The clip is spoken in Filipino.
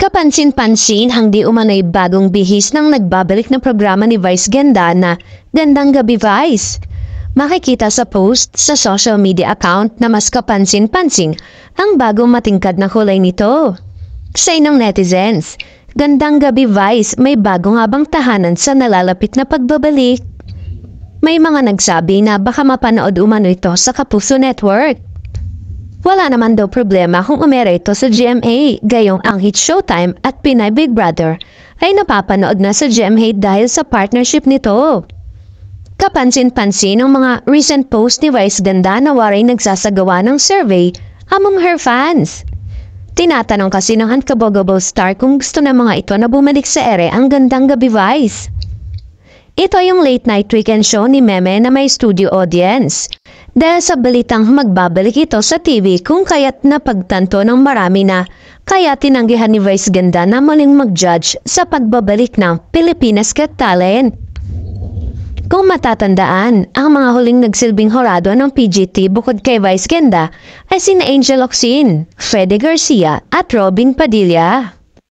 Kapansin-pansin ang di umano'y bagong bihis ng nagbabalik na programa ni Vice Ganda na Gandang Gabi Vice. Makikita sa post sa social media account na mas kapansin-pansin ang bagong matingkad na kulay nito. Say ng netizens, Gandang Gabi Vice may bagong habang tahanan sa nalalapit na pagbabalik. May mga nagsabi na baka mapanood umano ito sa Kapuso Network. Wala naman daw problema kung umere ito sa GMA, gayong ang Hit Showtime at Pinay Big Brother ay napapanood na sa GMA dahil sa partnership nito. Kapansin-pansin ang mga recent post ni Vice Ganda na waray nagsasagawa ng survey among her fans. Tinatanong kasi ng Unkabogobo star kung gusto ng mga ito na bumalik sa ere ang Gandang Gabi Vice. Ito yung late night weekend show ni Meme na may studio audience. Dahil sa balitang magbabalik ito sa TV kung kaya't napagtanto ng marami na kaya tinanggihan ni Vice Ganda na muling mag-judge sa pagbabalik ng Pilipinas Got Talent. Kung matatandaan, ang mga huling nagsilbing horado ng PGT bukod kay Vice Ganda ay sina Angel Locsin, Fede Garcia at Robin Padilla.